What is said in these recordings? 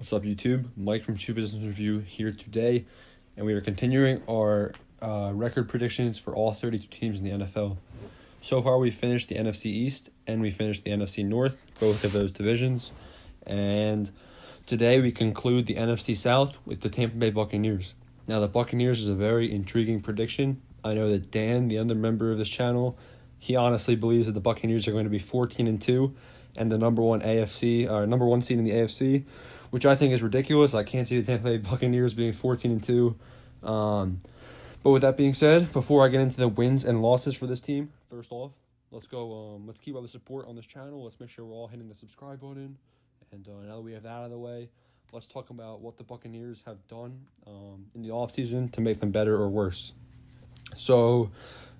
What's up, YouTube? Mike from True Business Review here today, and we are continuing our record predictions for all 32 teams in the NFL. So far, we finished the NFC East and we finished the NFC North, both of those divisions. And today we conclude the NFC South with the Tampa Bay Buccaneers. Now, the Buccaneers is a very intriguing prediction. I know that Dan, the other member of this channel, he honestly believes that the Buccaneers are going to be 14-2 and the number one seed in the AFC, which I think is ridiculous. I can't see the Tampa Bay Buccaneers being 14-2. But with that being said, before I get into the wins and losses for this team, first off, let's go. Let's keep up the support on this channel. Let's make sure we're all hitting the subscribe button. And now that we have that out of the way, let's talk about what the Buccaneers have done in the offseason to make them better or worse. So,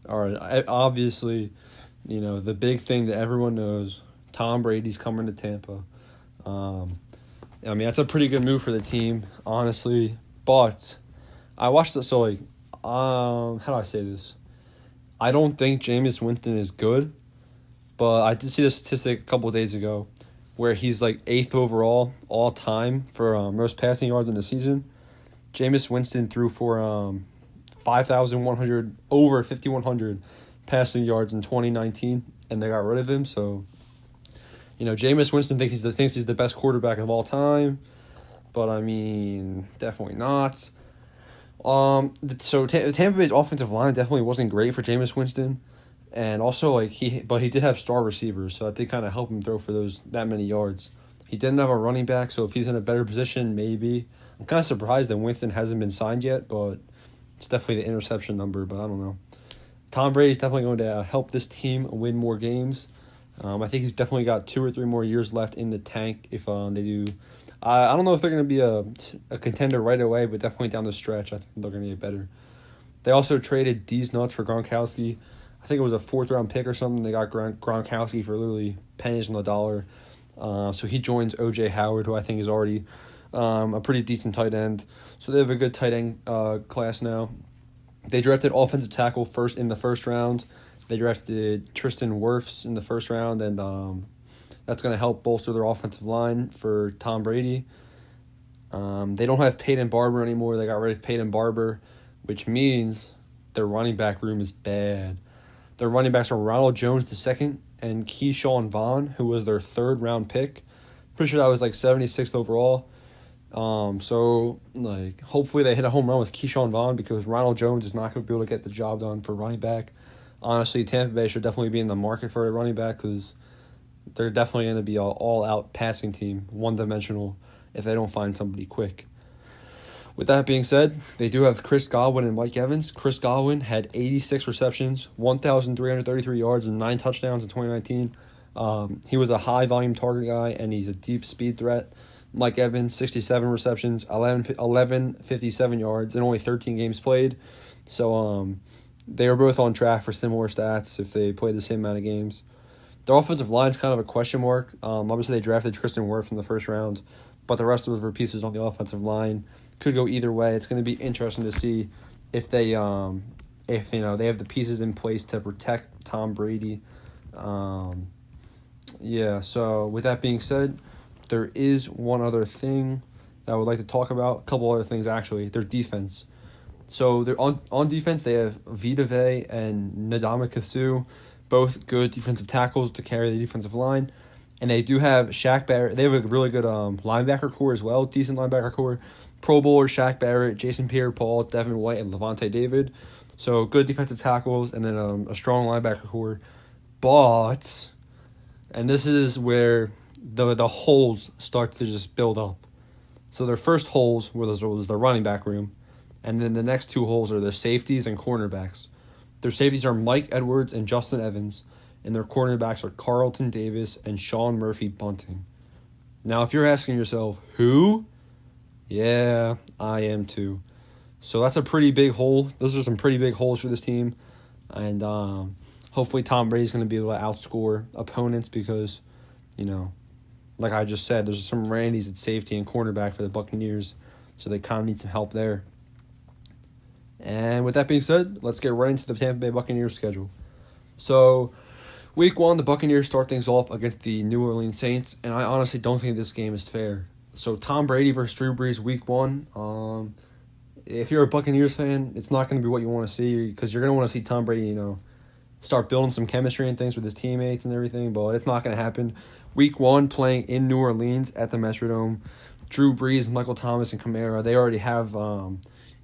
all right, obviously, the big thing that everyone knows, Tom Brady's coming to Tampa. That's a pretty good move for the team, honestly. But I watched it, so, how do I say this? I don't think Jameis Winston is good, but I did see the statistic a couple of days ago where he's, 8th overall all time for most passing yards in the season. Jameis Winston threw for 5,100, over 5,100 passing yards in 2019, and they got rid of him, so... Jameis Winston thinks he's the best quarterback of all time, but definitely not. So Tampa Bay's offensive line definitely wasn't great for Jameis Winston, and also he did have star receivers, so that did kind of help him throw for that many yards. He didn't have a running back, so if he's in a better position, maybe. I'm kind of surprised that Winston hasn't been signed yet, but it's definitely the interception number. But I don't know. Tom Brady's definitely going to help this team win more games. I think he's definitely got 2 or 3 more years left in the tank if they do. I don't know if they're going to be a contender right away, but definitely down the stretch, I think they're going to get better. They also traded D's nuts for Gronkowski. I think it was a 4th-round pick or something. They got Gronkowski for literally pennies on the dollar. So he joins O.J. Howard, who I think is already a pretty decent tight end. So they have a good tight end class now. They drafted offensive tackle in the first round. They drafted Tristan Wirfs in the first round, and that's going to help bolster their offensive line for Tom Brady. They don't have Peyton Barber anymore. They got rid of Peyton Barber, which means their running back room is bad. Their running backs are Ronald Jones II and Keyshawn Vaughn, who was their 3rd-round pick. Pretty sure that was 76th overall. So hopefully they hit a home run with Keyshawn Vaughn because Ronald Jones is not going to be able to get the job done for running back. Honestly, Tampa Bay should definitely be in the market for a running back because they're definitely going to be an all-out passing team, one-dimensional, if they don't find somebody quick. With that being said, they do have Chris Godwin and Mike Evans. Chris Godwin had 86 receptions, 1,333 yards, and 9 touchdowns in 2019. He was a high-volume target guy, and he's a deep speed threat. Mike Evans, 67 receptions, 1157 yards, and only 13 games played. So, they are both on track for similar stats if they play the same amount of games. Their offensive line is kind of a question mark. Obviously, they drafted Tristan Wirfs in the first round, but the rest of the pieces on the offensive line could go either way. It's going to be interesting to see if they have the pieces in place to protect Tom Brady. So with that being said, there is one other thing that I would like to talk about. A couple other things, actually. Their defense. So they're on defense, they have Vita Vea and Ndamukong Suh, both good defensive tackles to carry the defensive line. And they do have Shaq Barrett. They have a really good linebacker core as well, decent linebacker core. Pro Bowler Shaq Barrett, Jason Pierre-Paul, Devin White, and Levante David. So good defensive tackles and then a strong linebacker core. But, and this is where the holes start to just build up. So their first holes was the running back room. And then the next 2 holes are their safeties and cornerbacks. Their safeties are Mike Edwards and Justin Evans, and their cornerbacks are Carlton Davis and Sean Murphy Bunting. Now, if you're asking yourself, who? Yeah, I am too. So that's a pretty big hole. Those are some pretty big holes for this team. And hopefully Tom Brady's going to be able to outscore opponents because, like I just said, there's some Randys at safety and cornerback for the Buccaneers, so they kind of need some help there. And with that being said, let's get right into the Tampa Bay Buccaneers schedule. So, Week 1, the Buccaneers start things off against the New Orleans Saints, and I honestly don't think this game is fair. So Tom Brady versus Drew Brees week 1. If you're a Buccaneers fan, it's not going to be what you want to see because you're going to want to see Tom Brady, start building some chemistry and things with his teammates and everything, but it's not going to happen. Week 1, playing in New Orleans at the Metrodome. Drew Brees, Michael Thomas, and Kamara, they already have, their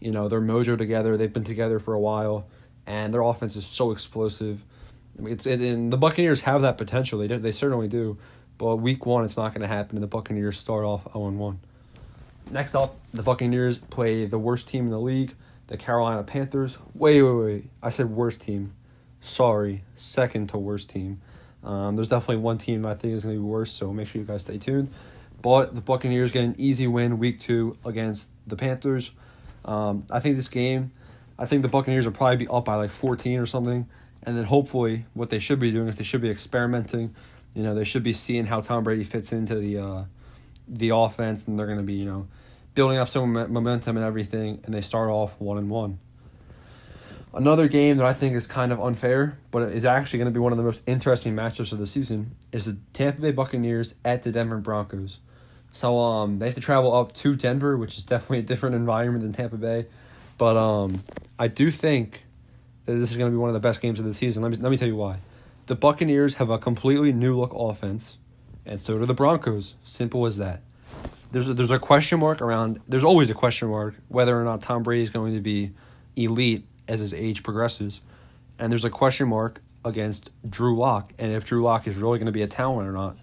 mojo together. They've been together for a while, and their offense is so explosive. And the Buccaneers have that potential. They certainly do. But week 1, it's not going to happen, and the Buccaneers start off 0-1. Next up, the Buccaneers play the worst team in the league, the Carolina Panthers. Wait. I said worst team. Sorry, second to worst team. There's definitely one team I think is going to be worse, so make sure you guys stay tuned. But the Buccaneers get an easy win week 2 against the Panthers. I think the Buccaneers will probably be up by like 14 or something. And then hopefully what they should be doing is they should be experimenting. They should be seeing how Tom Brady fits into the offense, and they're going to be, building up some momentum and everything, and they start off 1-1. Another game that I think is kind of unfair, but is actually going to be one of the most interesting matchups of the season, is the Tampa Bay Buccaneers at the Denver Broncos. So they have to travel up to Denver, which is definitely a different environment than Tampa Bay. But I do think that this is going to be one of the best games of the season. Let me tell you why. The Buccaneers have a completely new look offense, and so do the Broncos. Simple as that. There's a question mark around. There's always a question mark whether or not Tom Brady is going to be elite as his age progresses, and there's a question mark against Drew Lock, and if Drew Lock is really going to be a talent or not.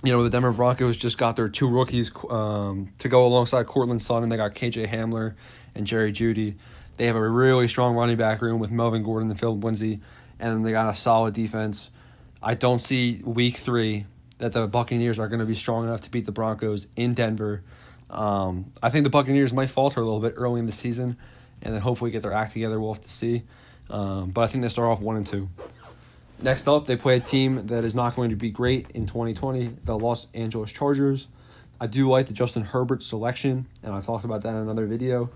The Denver Broncos just got their 2 rookies to go alongside Cortland Sutton. They got KJ Hamler and Jerry Jeudy. They have a really strong running back room with Melvin Gordon and Philip Lindsay, and they got a solid defense. I don't see week 3 that the Buccaneers are going to be strong enough to beat the Broncos in Denver. I think the Buccaneers might falter a little bit early in the season, and then hopefully get their act together. We'll have to see. But I think they start off 1-2. Next up, they play a team that is not going to be great in 2020, the Los Angeles Chargers. I do like the Justin Herbert selection, and I talked about that in another video.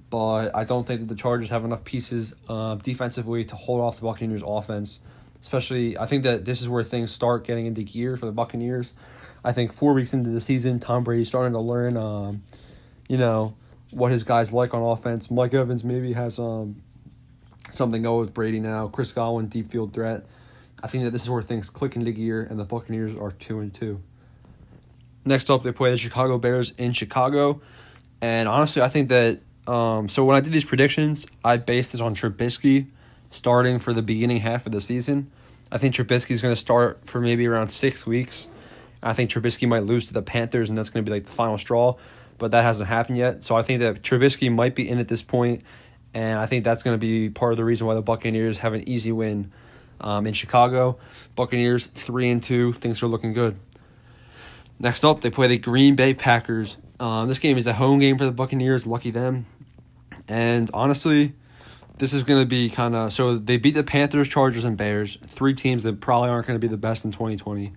But I don't think that the Chargers have enough pieces defensively to hold off the Buccaneers' offense. Especially, I think that this is where things start getting into gear for the Buccaneers. I think 4 weeks into the season, Tom Brady's starting to learn, what his guys like on offense. Mike Evans maybe has something going with Brady now. Chris Godwin, deep field threat. I think that this is where things click into gear, and the Buccaneers are 2-2. Next up, they play the Chicago Bears in Chicago. And honestly, I think that so when I did these predictions, I based this on Trubisky starting for the beginning half of the season. I think Trubisky's going to start for maybe around 6 weeks. I think Trubisky might lose to the Panthers, and that's going to be like the final straw, but that hasn't happened yet. So I think that Trubisky might be in at this point, and I think that's going to be part of the reason why the Buccaneers have an easy win in Chicago. Buccaneers 3-2, things are looking good. Next up, they play the Green Bay Packers. This game is a home game for the Buccaneers, lucky them. And honestly, this is going to be kind of... So they beat the Panthers, Chargers, and Bears, 3 teams that probably aren't going to be the best in 2020.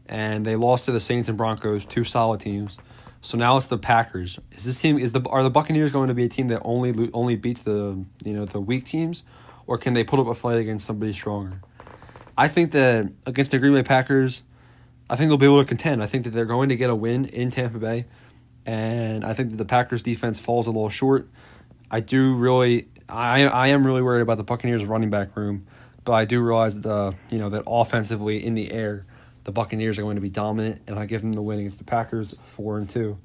And they lost to the Saints and Broncos, 2 solid teams. So now it's the Packers. Are the Buccaneers going to be a team that only beats the weak teams, or can they put up a fight against somebody stronger? I think that against the Green Bay Packers, I think they'll be able to contend. I think that they're going to get a win in Tampa Bay, and I think that the Packers defense falls a little short. I am really worried about the Buccaneers running back room, but I do realize that that offensively in the air, the Buccaneers are going to be dominant, and I give them the win against the Packers 4-2.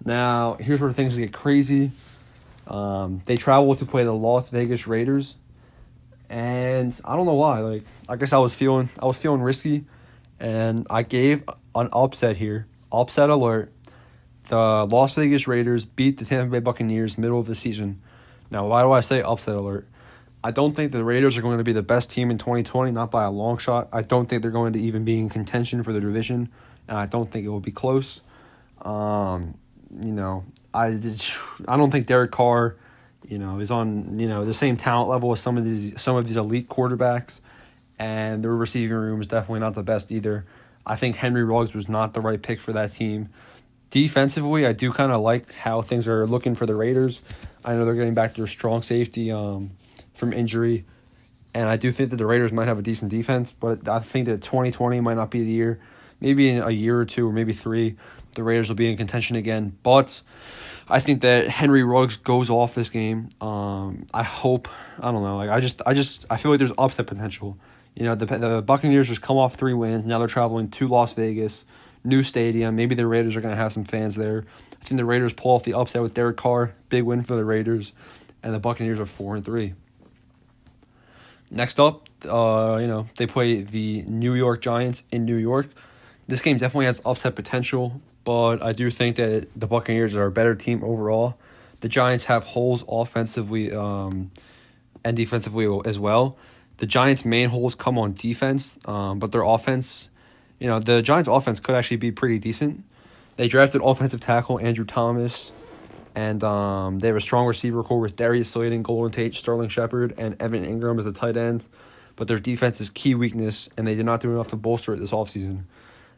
Now, here's where things get crazy. They travel to play the Las Vegas Raiders, and I don't know why. I guess I was feeling risky, and I gave an upset here. Upset alert. The Las Vegas Raiders beat the Tampa Bay Buccaneers middle of the season. Now, why do I say upset alert? I don't think the Raiders are going to be the best team in 2020, not by a long shot. I don't think they're going to even be in contention for the division, and I don't think it will be close. I don't think Derek Carr, is on the same talent level as some of these elite quarterbacks, and their receiving room is definitely not the best either. I think Henry Ruggs was not the right pick for that team. Defensively, I do kind of like how things are looking for the Raiders. I know they're getting back to their strong safety from injury, and I do think that the Raiders might have a decent defense, but I think that 2020 might not be the year. maybe in a year or two or maybe 3, the Raiders will be in contention again. But I think that Henry Ruggs goes off this game. I hope. I don't know. Like I feel like there's upset potential. The Buccaneers just come off 3 wins. Now they're traveling to Las Vegas, new stadium. Maybe the Raiders are going to have some fans there. I think the Raiders pull off the upset with Derek Carr. Big win for the Raiders, and the Buccaneers are 4-3. Next up, they play the New York Giants in New York. This game definitely has upset potential, but I do think that the Buccaneers are a better team overall. The Giants have holes offensively and defensively as well. The Giants' main holes come on defense, but their offense, the Giants' offense could actually be pretty decent. They drafted offensive tackle Andrew Thomas, and they have a strong receiver core with Darius Slayton, Golden Tate, Sterling Shepard, and Evan Ingram as the tight ends. But their defense is key weakness, and they did not do enough to bolster it this offseason.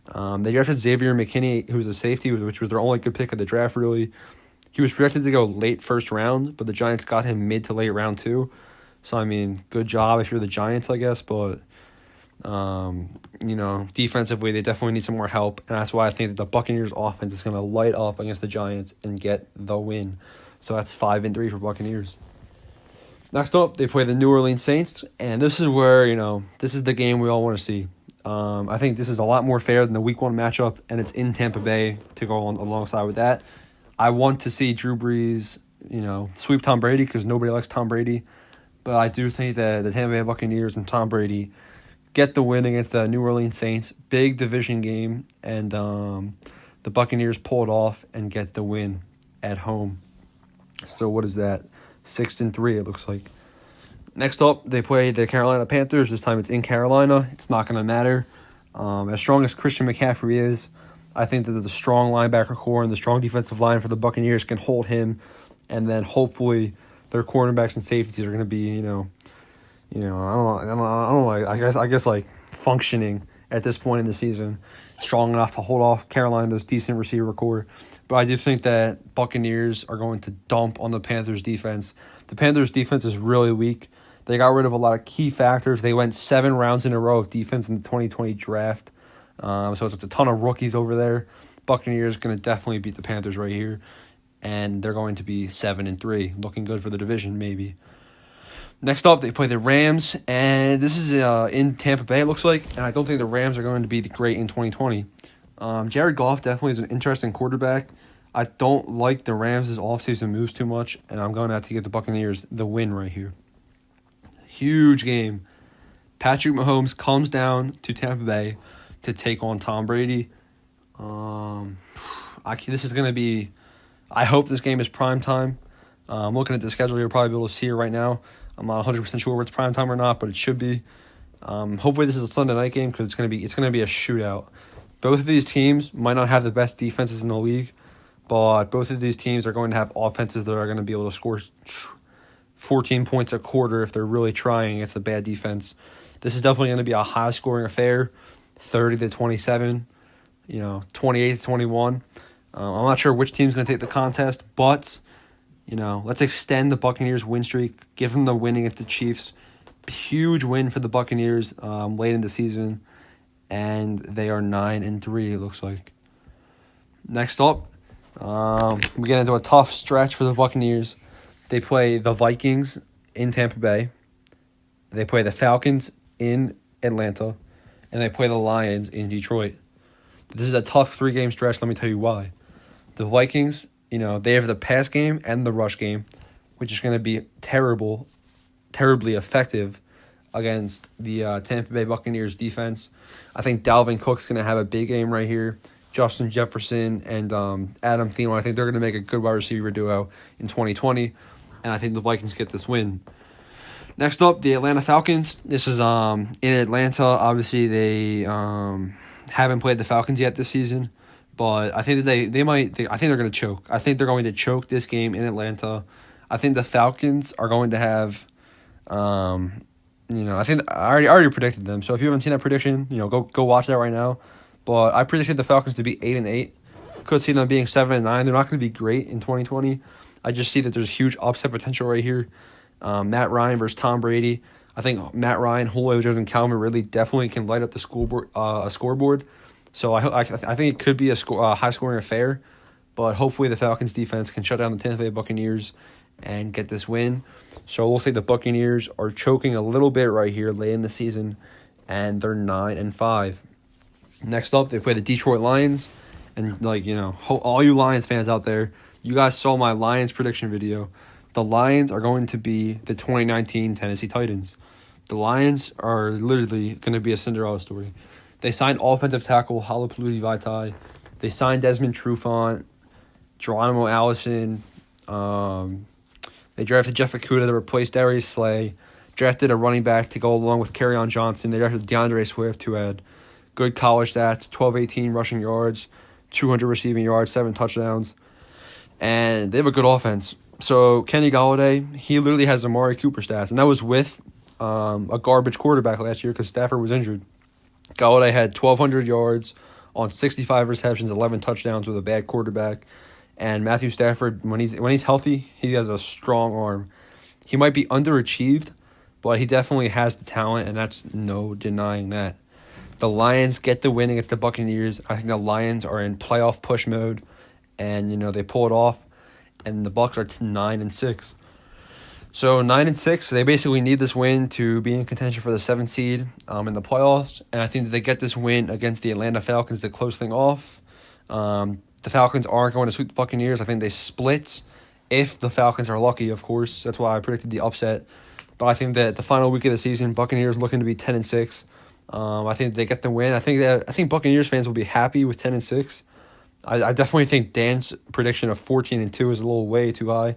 They drafted Xavier McKinney, who was a safety, which was their only good pick of the draft, really. He was projected to go late first round, but the Giants got him mid to late round 2. So, good job if you're the Giants, I guess. But, defensively, they definitely need some more help. And that's why I think that the Buccaneers offense is going to light up against the Giants and get the win. So that's 5-3 for Buccaneers. Next up, they play the New Orleans Saints. And this is where, this is the game we all want to see. I think this is a lot more fair than the Week 1 matchup, and it's in Tampa Bay to go alongside with that. I want to see Drew Brees, sweep Tom Brady because nobody likes Tom Brady. But I do think that the Tampa Bay Buccaneers and Tom Brady get the win against the New Orleans Saints. Big division game, and the Buccaneers pull it off and get the win at home. So what is that? 6-3 it looks like. Next up, they play the Carolina Panthers. This time it's in Carolina. It's not going to matter. As strong as Christian McCaffrey is, I think that the strong linebacker core and the strong defensive line for the Buccaneers can hold him, and then hopefully their cornerbacks and safeties are going to be, I don't know. I guess like functioning at this point in the season, strong enough to hold off Carolina's decent receiver core. But I do think that Buccaneers are going to dump on the Panthers defense. The Panthers defense is really weak. They got rid of a lot of key factors. They went 7 rounds in a row of defense in the 2020 draft. So it's a ton of rookies over there. Buccaneers going to definitely beat the Panthers right here. And they're going to be 7-3, looking good for the division maybe. Next up, they play the Rams, and this is in Tampa Bay, it looks like. And I don't think the Rams are going to be great in 2020. Jared Goff definitely is an interesting quarterback. I don't like the Rams' offseason moves too much, and I'm going to have to give the Buccaneers the win right here. Huge game. Patrick Mahomes comes down to Tampa Bay to take on Tom Brady. This is going to be... I hope this game is prime time. I'm looking at the schedule. You'll probably be able to see it right now. I'm not 100% sure whether it's prime time or not, but it should be. Hopefully this is a Sunday night game because it's going to be a shootout. Both of these teams might not have the best defenses in the league, but both of these teams are going to have offenses that are going to be able to score 14 points a quarter if they're really trying against a bad defense. This is definitely going to be a high-scoring affair, 30-27, 28-21. I'm not sure which team's going to take the contest, but, let's extend the Buccaneers' win streak, give them the winning at the Chiefs. Huge win for the Buccaneers late in the season, and they are 9-3, it looks like. Next up, we get into a tough stretch for the Buccaneers. They play the Vikings in Tampa Bay. They play the Falcons in Atlanta, and they play the Lions in Detroit. This is a tough 3-game stretch, let me tell you why. The Vikings, they have the pass game and the rush game, which is going to be terribly effective against the Tampa Bay Buccaneers defense. I think Dalvin Cook's going to have a big game right here. Justin Jefferson and Adam Thielen, I think they're going to make a good wide receiver duo in 2020, and I think the Vikings get this win. Next up, the Atlanta Falcons. This is in Atlanta. Obviously, they haven't played the Falcons yet this season, but I think that I think they're going to choke. I think they're going to choke this game in Atlanta. I think the Falcons are going to have, I think I already predicted them. So if you haven't seen that prediction, go watch that right now. But I predicted the Falcons to be 8-8. Could see them being 7-9. They're not going to be great in 2020. I just see that there's huge upset potential right here. Matt Ryan versus Tom Brady. I think Matt Ryan, Julio Jones, and Calvin Ridley definitely can light up the scoreboard. So I think it could be a high-scoring affair, but hopefully the Falcons defense can shut down the Tampa Bay Buccaneers and get this win. So we'll say the Buccaneers are choking a little bit right here late in the season, and they're 9-5. Next up, they play the Detroit Lions, and all you Lions fans out there, you guys saw my Lions prediction video. The Lions are going to be the 2019 Tennessee Titans. The Lions are literally going to be a Cinderella story. They signed offensive tackle Halapoulivaati Vaitai. They signed Desmond Trufant, Geronimo Allison. They drafted Jeff Okudah to replace Darius Slay. Drafted a running back to go along with Kerryon Johnson. They drafted DeAndre Swift, who had good college stats, 12-18 rushing yards, 200 receiving yards, 7 touchdowns. And they have a good offense. So Kenny Golladay, he literally has Amari Cooper stats. And that was with a garbage quarterback last year because Stafford was injured. Golladay had 1,200 yards on 65 receptions, 11 touchdowns with a bad quarterback. And Matthew Stafford, when he's healthy, he has a strong arm. He might be underachieved, but he definitely has the talent, and that's no denying that. The Lions get the win against the Buccaneers. I think the Lions are in playoff push mode, and they pull it off. And the Bucs are 9-6. So 9-6, they basically need this win to be in contention for the 7th seed in the playoffs. And I think that they get this win against the Atlanta Falcons to close things off. The Falcons aren't going to sweep the Buccaneers. I think they split if the Falcons are lucky, of course. That's why I predicted the upset. But I think that the final week of the season, Buccaneers looking to be 10-6. I think they get the win. I think Buccaneers fans will be happy with 10-6. I definitely think Dan's prediction of 14-2 is a little way too high.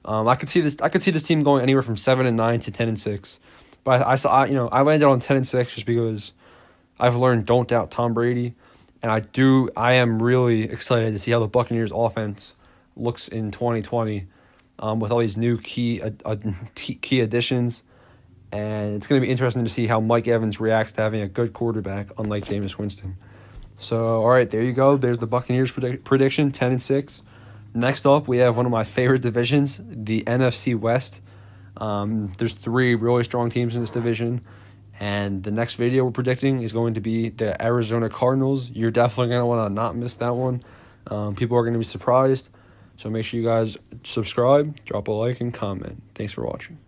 I could see this team going anywhere from 7-9 to 10-6. But I landed on 10-6 just because I've learned don't doubt Tom Brady. And I am really excited to see how the Buccaneers offense looks in 2020 with all these new key additions. And it's going to be interesting to see how Mike Evans reacts to having a good quarterback, unlike Jameis Winston. So, all right, there you go. There's the Buccaneers prediction, 10-6. Next up, we have one of my favorite divisions, the NFC West. There's 3 really strong teams in this division. And the next video we're predicting is going to be the Arizona Cardinals. You're definitely going to want to not miss that one. People are going to be surprised. So make sure you guys subscribe, drop a like, and comment. Thanks for watching.